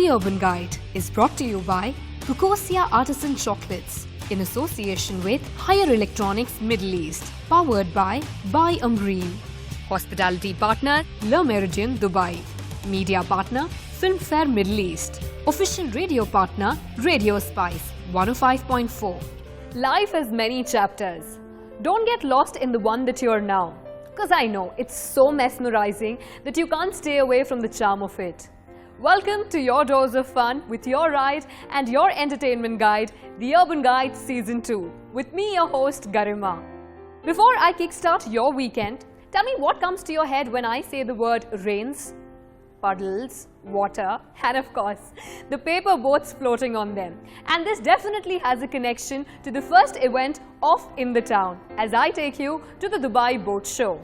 The Urban Guide is brought to you by Cocosia Artisan Chocolates in association with Higher Electronics Middle East, powered by Ambreen. Hospitality partner Le Meridien Dubai. Media partner Filmfare Middle East. Official radio partner Radio Spice 105.4. Life has many chapters. Don't get lost in the one that you are now. Because I know it's so mesmerizing that you can't stay away from the charm of it. Welcome to your dose of fun with your ride and your entertainment guide, The Urban Guide Season 2, with me, your host, Garima. Before I kickstart your weekend, tell me what comes to your head when I say the word rains, puddles, water, and of course, the paper boats floating on them. And this definitely has a connection to the first event of In the Town, as I take you to the Dubai Boat Show.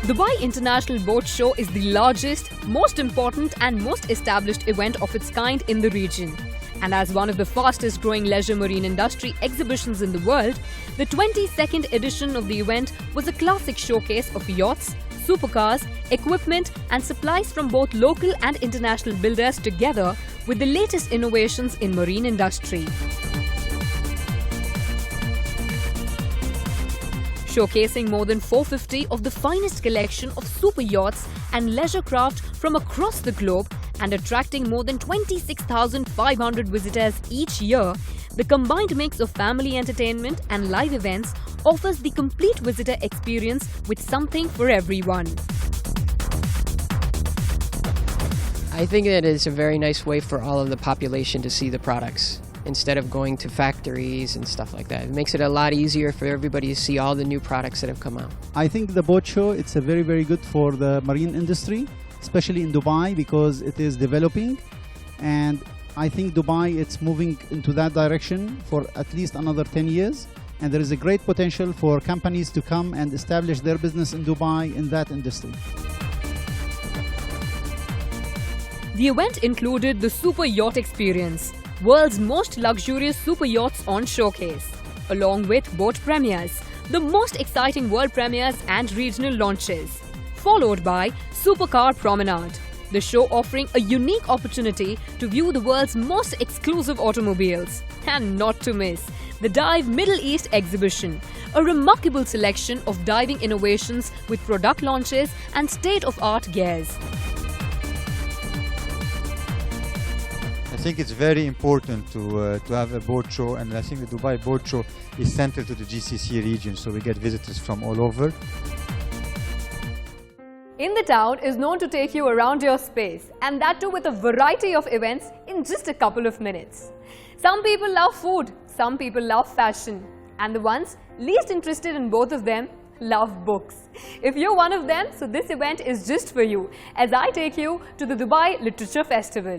Dubai International Boat Show is the largest, most important and most established event of its kind in the region. And as one of the fastest growing leisure marine industry exhibitions in the world, the 22nd edition of the event was a classic showcase of yachts, supercars, equipment and supplies from both local and international builders together with the latest innovations in marine industry. Showcasing more than 450 of the finest collection of super yachts and leisure craft from across the globe and attracting more than 26,500 visitors each year, the combined mix of family entertainment and live events offers the complete visitor experience with something for everyone. I think that it's a very nice way for all of the population to see the products, instead of going to factories and stuff like that. It makes it a lot easier for everybody to see all the new products that have come out. I think the boat show, it's a very good for the marine industry, especially in Dubai, because it is developing. And I think Dubai, it's moving into that direction for at least another 10 years. And there is a great potential for companies to come and establish their business in Dubai in that industry. The event included the Super Yacht Experience, world's most luxurious super yachts on showcase, along with boat premieres, the most exciting world premieres and regional launches, followed by Supercar Promenade, the show offering a unique opportunity to view the world's most exclusive automobiles, and not to miss, the Dive Middle East exhibition, a remarkable selection of diving innovations with product launches and state-of-art gears. I think it's very important to have a boat show, and I think the Dubai Boat Show is central to the GCC region, so we get visitors from all over. In the Town is known to take you around your space, and that too with a variety of events in just a couple of minutes. Some people love food, some people love fashion, and the ones least interested in both of them love books. If you're one of them, so this event is just for you, as I take you to the Dubai Literature Festival.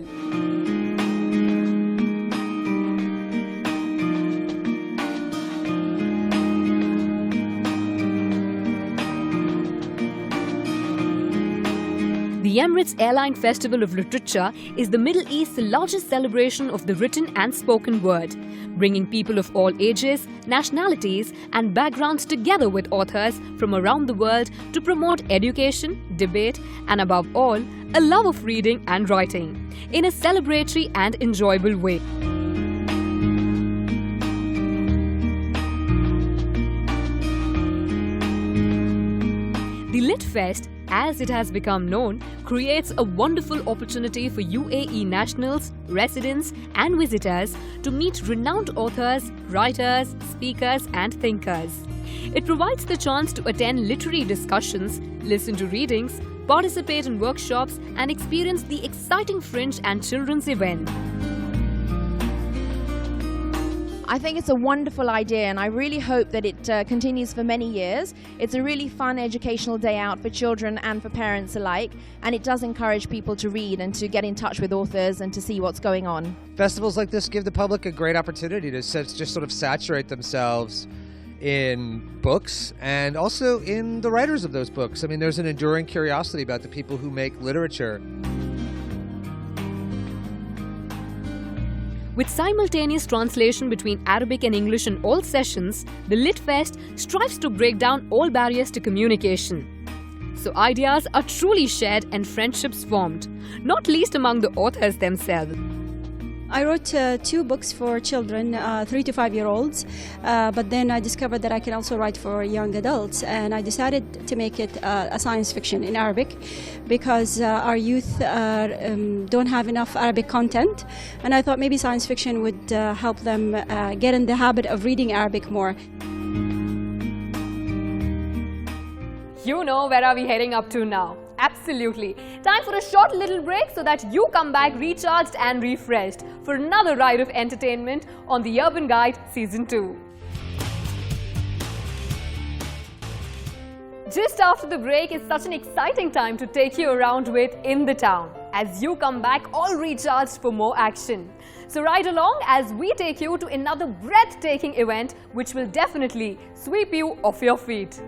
The Emirates Airline Festival of Literature is the Middle East's largest celebration of the written and spoken word, bringing people of all ages, nationalities and backgrounds together with authors from around the world to promote education, debate and above all, a love of reading and writing, in a celebratory and enjoyable way. The Lit Fest, as it has become known, creates a wonderful opportunity for UAE nationals, residents and visitors to meet renowned authors, writers, speakers and thinkers. It provides the chance to attend literary discussions, listen to readings, participate in workshops and experience the exciting fringe and children's event. I think it's a wonderful idea and I really hope that it continues for many years. It's a really fun educational day out for children and for parents alike, and it does encourage people to read and to get in touch with authors and to see what's going on. Festivals like this give the public a great opportunity to just sort of saturate themselves in books and also in the writers of those books. I mean, there's an enduring curiosity about the people who make literature. With simultaneous translation between Arabic and English in all sessions, the LitFest strives to break down all barriers to communication. So ideas are truly shared and friendships formed, not least among the authors themselves. I wrote 2 books for children, 3 to 5 year olds, but then I discovered that I can also write for young adults, and I decided to make it a science fiction in Arabic because our youth don't have enough Arabic content, and I thought maybe science fiction would help them get in the habit of reading Arabic more. You know where are we heading up to now? Absolutely. Time for a short little break so that you come back recharged and refreshed for another ride of entertainment on the Urban Guide Season 2. Just after the break, it's such an exciting time to take you around with In the Town as you come back all recharged for more action. So ride along as we take you to another breathtaking event which will definitely sweep you off your feet.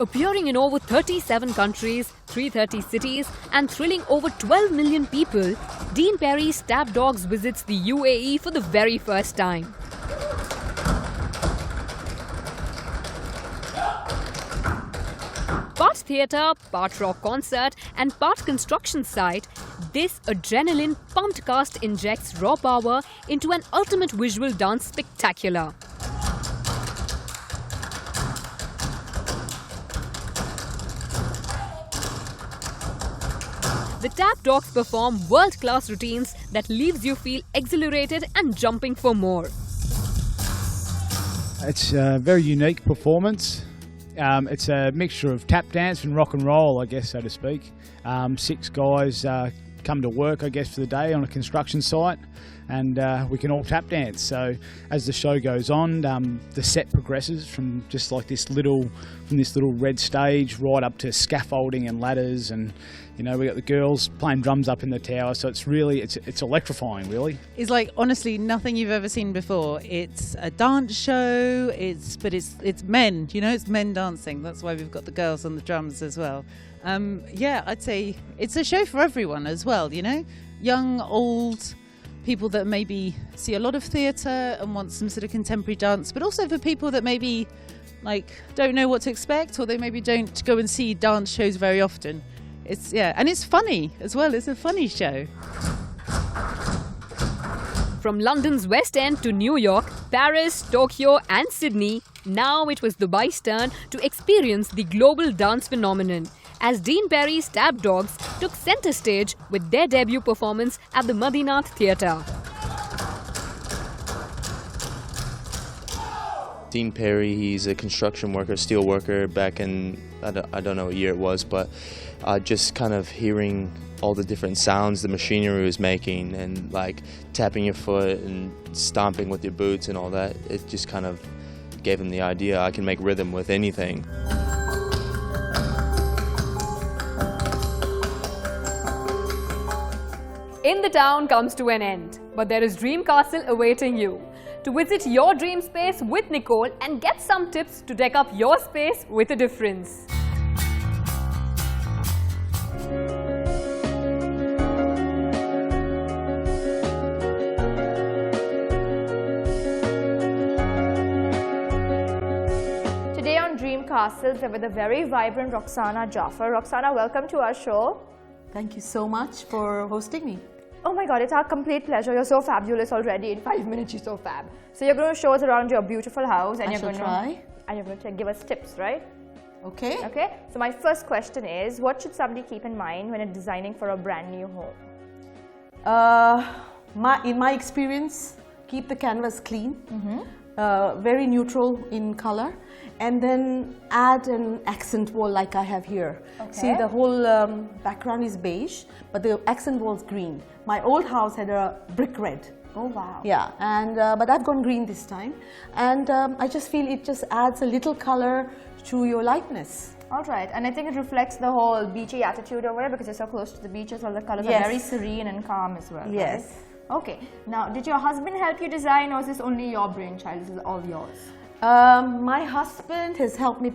Appearing in over 37 countries, 330 cities and thrilling over 12 million people, Dean Perry's Stab Dogs visits the UAE for the very first time. Part theatre, part rock concert and part construction site, this adrenaline-pumped cast injects raw power into an ultimate visual dance spectacular. The Tap Dogs perform world-class routines that leaves you feel exhilarated and jumping for more. It's a very unique performance. It's a mixture of tap dance and rock and roll, I guess, so to speak. 6 guys come to work, I guess, for the day on a construction site, and we can all tap dance. So as the show goes on, the set progresses from just like this little red stage right up to scaffolding and ladders, and you know, we got the girls playing drums up in the tower. So it's really it's electrifying, really. It's like honestly nothing you've ever seen before. It's a dance show. It's men. You know, it's men dancing. That's why we've got the girls on the drums as well. Yeah, I'd say it's a show for everyone as well, you know, young, old, people that maybe see a lot of theatre and want some sort of contemporary dance, but also for people that maybe like don't know what to expect, or they maybe don't go and see dance shows very often. And it's funny as well. It's a funny show. From London's West End to New York, Paris, Tokyo and Sydney, now it was Dubai's turn to experience the global dance phenomenon, as Dean Perry's Stab Dogs took centre stage with their debut performance at the Madinat Theatre. Dean Perry, he's a construction worker, steel worker back in, I don't know what year it was, but just kind of hearing all the different sounds the machinery was making, and like tapping your foot and stomping with your boots and all that, it just kind of gave him the idea, I can make rhythm with anything. In the Town comes to an end, but there is Dream Castle awaiting you. To visit your dream space with Nicole and get some tips to deck up your space with a difference. Today on Dream Castles, we're with a very vibrant Roxana Jaffer. Roxana, welcome to our show. Thank you so much for hosting me. Oh my God, it's our complete pleasure. You're so fabulous already. In 5 minutes, you're so fab. So you're going to show us around your beautiful house, and you're going to give us tips, right? Okay. Okay. So my first question is, what should somebody keep in mind when designing for a brand new home? In my experience, keep the canvas clean, very neutral in color, and then add an accent wall like I have here. Okay. See, the whole background is beige, but the accent wall is green. My old house had a brick red. Oh wow. Yeah, and but I've gone green this time, and I just feel it just adds a little color to your likeness. All right, and I think it reflects the whole beachy attitude over it because you're so close to the beaches. All the colors are very serene and calm as well. Yes. Right? Okay. Now, did your husband help you design, or is this only your brainchild? This is all yours. My husband has helped me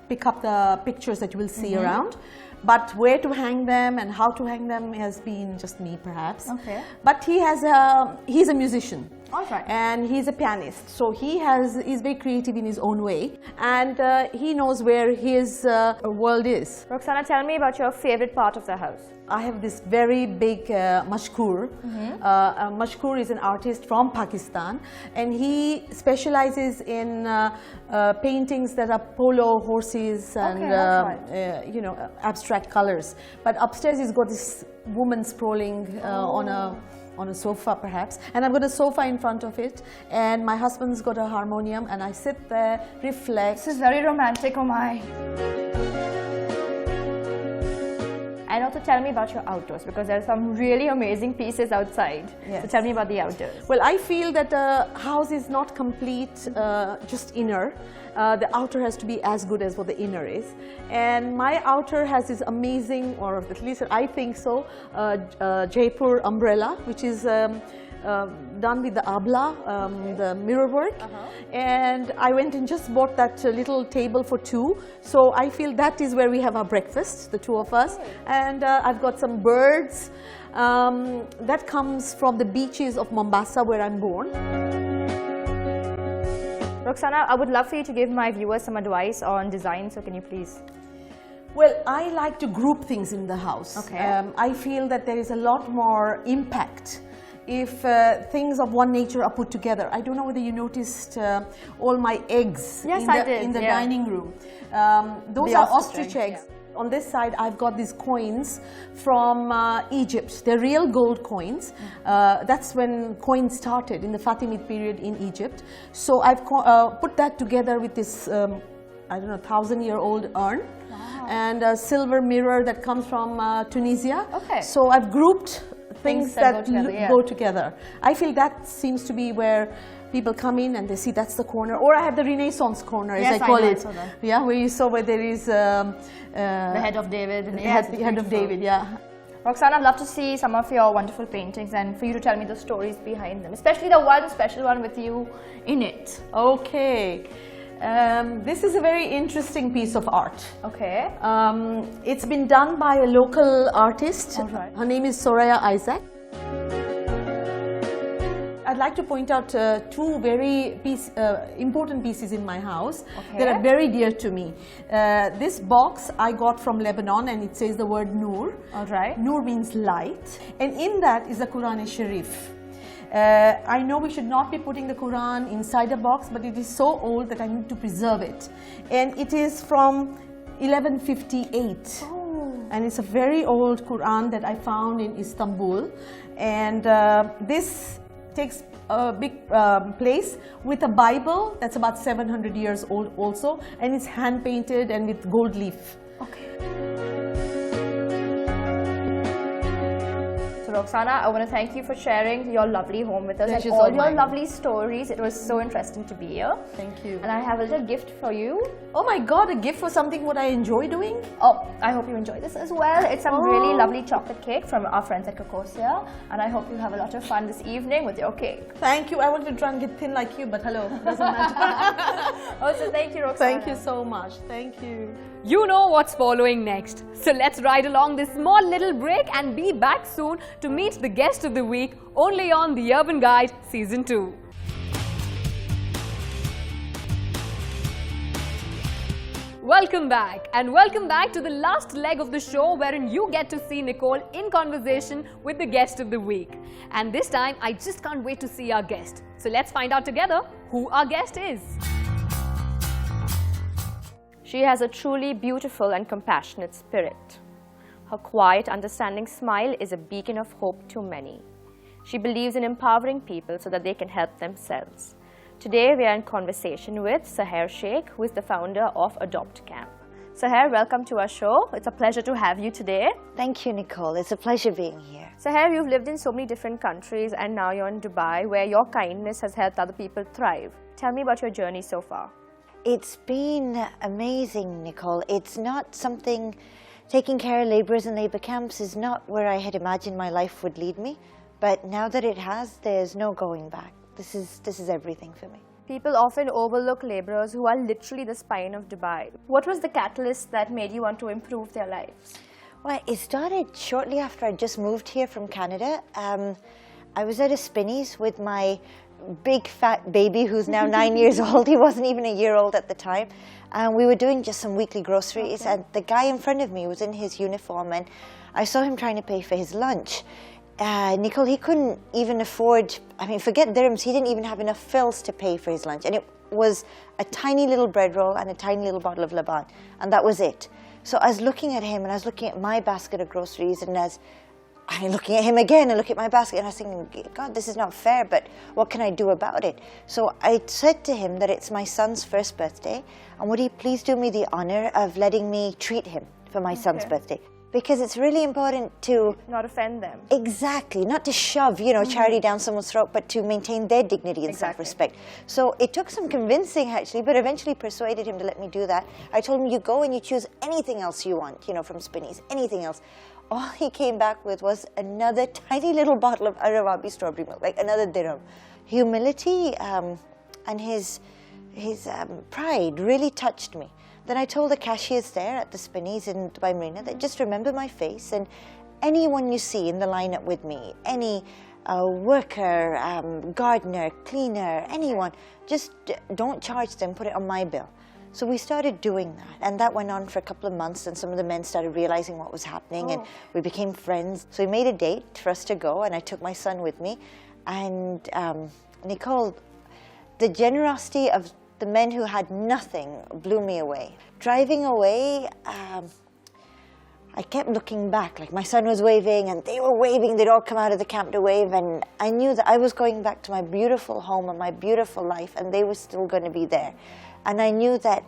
pick up the pictures that you will see around. But where to hang them and how to hang them has been just me, perhaps. Okay. But he's a musician. All right. And he's a pianist, so he's very creative in his own way, and he knows where his world is. Roxana, tell me about your favorite part of the house. I have this very big mashkoor. Mashkoor is an artist from Pakistan, and he specializes in paintings that are polo horses and you know, abstract colors. But upstairs he's got this woman sprawling on a sofa, perhaps, and I've got a sofa in front of it, and my husband's got a harmonium, and I sit there, reflect. This is very romantic, oh my. And also tell me about your outdoors, because there are some really amazing pieces outside. Yes. So tell me about the outdoors. Well, I feel that the house is not complete just inner. The outer has to be as good as what the inner is. And my outer has this amazing, or at least I think so, Jaipur umbrella, which is done with the abla, the mirror work. And I went and just bought that little table for two. So I feel that is where we have our breakfast, the two of us. And I've got some birds. That comes from the beaches of Mombasa, where I'm born. Roxana, I would love for you to give my viewers some advice on design, so can you please? Well, I like to group things in the house. Okay. I feel that there is a lot more impact if things of one nature are put together. I don't know whether you noticed all my eggs in the dining room. Those are ostrich eggs. Yeah. On this side, I've got these coins from Egypt. They're real gold coins. That's when coins started in the Fatimid period in Egypt. So I've put that together with this, I don't know, 1,000-year-old urn. Wow. And a silver mirror that comes from Tunisia. Okay. So I've grouped things that go together. I feel that seems to be where people come in and they see that's the corner. Or I have the Renaissance corner, as I call it. I saw that. Yeah, where you saw where there is the head of David. And the head of David, yeah. Roxana, I'd love to see some of your wonderful paintings and for you to tell me the stories behind them, especially the one special one with you in it. Okay. This is a very interesting piece of art. Okay. It's been done by a local artist. All right. Her name is Soraya Isaac. I'd like to point out two very important pieces in my house that are very dear to me. This box I got from Lebanon, and it says the word Noor. All right. Noor means light, and in that is the Quran-e-Sharif. I know we should not be putting the Quran inside a box, but it is so old that I need to preserve it. And it is from 1158. Oh. And it's a very old Quran that I found in Istanbul. And this takes a big place with a Bible that's about 700 years old also, and it's hand painted and with gold leaf. Okay. So Roxana, I want to thank you for sharing your lovely home with us and all your lovely stories. It was so interesting to be here. Thank you. And I have a little gift for you. Oh my God, a gift for something what I enjoy doing? Oh, I hope you enjoy this as well. It's some really lovely chocolate cake from our friends at Cocosia, and I hope you have a lot of fun this evening with your cake. Thank you. I wanted to try and get thin like you, but hello, doesn't matter. Also, thank you, Roxana. Thank you so much. Thank you. You know what's following next. So let's ride along this small little break and be back soon to meet the guest of the week only on The Urban Guide Season 2. Welcome back, and welcome back to the last leg of the show wherein you get to see Nicole in conversation with the guest of the week. And this time, I just can't wait to see our guest. So let's find out together who our guest is. She has a truly beautiful and compassionate spirit. Her quiet, understanding smile is a beacon of hope to many. She believes in empowering people so that they can help themselves. Today, we are in conversation with Sahar Shaikh, who is the founder of Adopt Camp. Sahar, welcome to our show. It's a pleasure to have you today. Thank you, Nicole. It's a pleasure being here. Sahar, you've lived in so many different countries and now you're in Dubai, where your kindness has helped other people thrive. Tell me about your journey so far. It's been amazing, Nicole. It's not something, taking care of labourers in labour camps is not where I had imagined my life would lead me. But now that it has, there's no going back. This is everything for me. People often overlook labourers who are literally the spine of Dubai. What was the catalyst that made you want to improve their lives? Well, it started shortly after I just moved here from Canada. I was at a Spinneys with my big fat baby who's now 9 years old. He wasn't even a year old at the time. And we were doing just some weekly groceries, and the guy in front of me was in his uniform, and I saw him trying to pay for his lunch. Nicole, he couldn't even afford, I mean, forget dirhams, he didn't even have enough fills to pay for his lunch. And it was a tiny little bread roll and a tiny little bottle of Laban, and that was it. So I was looking at him, and I was looking at my basket of groceries, and I'm looking at him again and looking at my basket, and I was thinking, God, this is not fair, but what can I do about it? So I said to him that it's my son's first birthday, and would he please do me the honour of letting me treat him for my son's birthday? Because it's really important to not offend them. Exactly, not to shove, charity down someone's throat, but to maintain their dignity and self-respect. So it took some convincing, actually, but eventually persuaded him to let me do that. I told him, you go and you choose anything else you want, from Spinneys, anything else. All he came back with was another tiny little bottle of Arawabi strawberry milk, like another dirham. Humility and his pride really touched me. Then I told the cashiers there at the Spinneys in Dubai Marina that just remember my face, and anyone you see in the lineup with me, any worker, gardener, cleaner, anyone, just don't charge them, put it on my bill. So we started doing that, and that went on for a couple of months, and some of the men started realizing what was happening, and we became friends. So we made a date for us to go, and I took my son with me. And Nicole, the generosity of the men who had nothing blew me away. Driving away, I kept looking back, like my son was waving and they were waving, they'd all come out of the camp to wave, and I knew that I was going back to my beautiful home and my beautiful life, and they were still going to be there. And I knew that,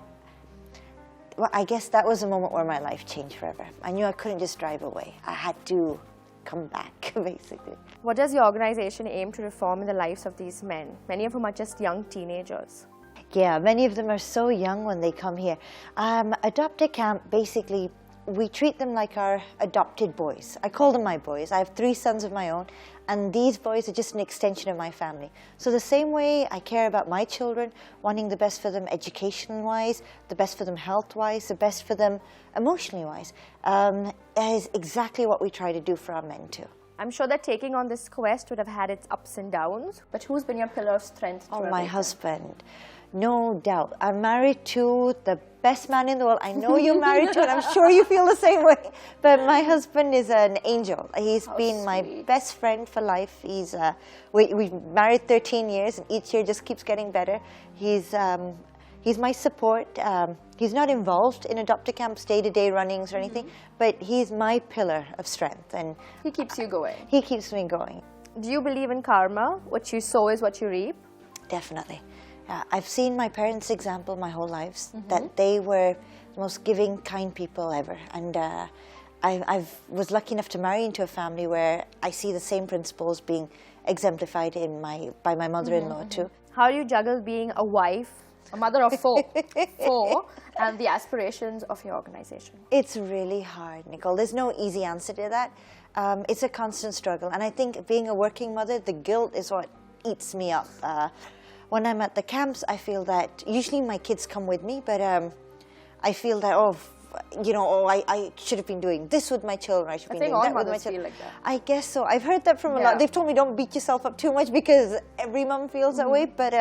well, I guess that was a moment where my life changed forever. I knew I couldn't just drive away. I had to come back, basically. What does your organization aim to reform in the lives of these men, many of whom are just young teenagers? Yeah, many of them are so young when they come here. Adopt a Camp, basically, we treat them like our adopted boys. I call them my boys. I have 3 sons of my own, and these boys are just an extension of my family. So the same way I care about my children, wanting the best for them education-wise, the best for them health-wise, the best for them emotionally-wise, is exactly what we try to do for our men too. I'm sure that taking on this quest would have had its ups and downs, but who's been your pillar of strength? Oh, my husband. No doubt. I'm married to the best man in the world. I know you're married to, and I'm sure you feel the same way. But my husband is an angel. He's been my best friend for life. He's we've married 13 years, and each year just keeps getting better. He's my support. He's not involved in Adopt a Camp's day-to-day runnings or anything, but he's my pillar of strength. And he keeps you going. He keeps me going. Do you believe in karma? What you sow is what you reap? Definitely. I've seen my parents' example my whole lives, that they were the most giving, kind people ever. And I was lucky enough to marry into a family where I see the same principles being exemplified by my mother-in-law too. How do you juggle being a wife, a mother of 4, and the aspirations of your organization? It's really hard, Nicole. There's no easy answer to that. It's a constant struggle. And I think being a working mother, the guilt is what eats me up. When I'm at the camps, I feel that usually my kids come with me, but I feel that, I should have been doing this with my children. I should have been doing that with my children. Like that. I guess so. I've heard that from a lot. They've told me don't beat yourself up too much because every mum feels that way. But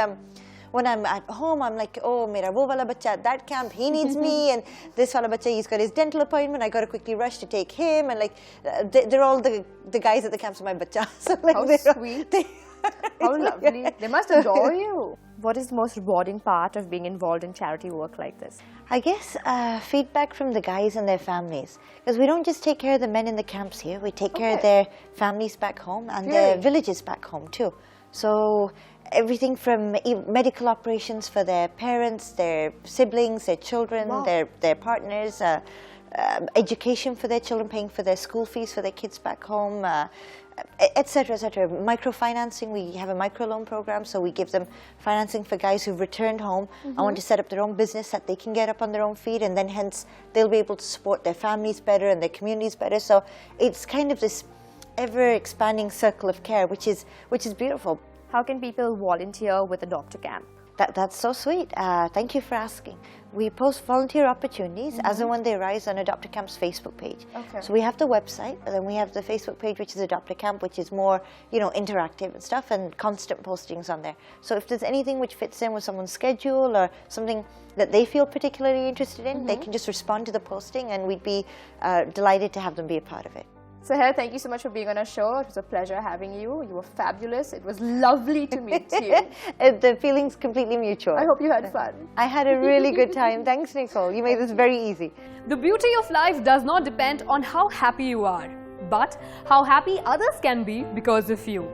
when I'm at home, I'm like, oh, mera wo wala bacha at that camp, he needs me, and this wala bacha, he's got his dental appointment. I got to quickly rush to take him, and they're all the guys at the camps of my bacha. So how sweet. How lovely. They must adore you. What is the most rewarding part of being involved in charity work like this? I guess feedback from the guys and their families. Because we don't just take care of the men in the camps here, we take care of their families back home and their villages back home too. So everything from medical operations for their parents, their siblings, their children, their partners, education for their children, paying for their school fees for their kids back home, etc., etc. Microfinancing, we have a microloan program, so we give them financing for guys who've returned home and want to set up their own business that they can get up on their own feet, and then hence they'll be able to support their families better and their communities better. So it's kind of this ever-expanding circle of care, which is beautiful. How can people volunteer with a doctor camp? That's so sweet. Thank you for asking. We post volunteer opportunities as and when they arise on Adopt a Camp's Facebook page. Okay. So we have the website, and then we have the Facebook page, which is Adopt a Camp, which is more, interactive and stuff, and constant postings on there. So if there's anything which fits in with someone's schedule or something that they feel particularly interested in, they can just respond to the posting, and we'd be delighted to have them be a part of it. Sahar, thank you so much for being on our show. It was a pleasure having you. You were fabulous. It was lovely to meet you. The feeling's completely mutual. I hope you had fun. I had a really good time. Thanks, Nicole. You made this very easy. The beauty of life does not depend on how happy you are, but how happy others can be because of you.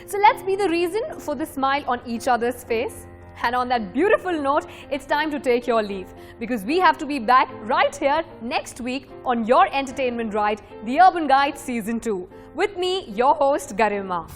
So let's be the reason for the smile on each other's face. And on that beautiful note, it's time to take your leave, because we have to be back right here next week on your entertainment ride, The Urban Guide Season 2. With me, your host, Garima.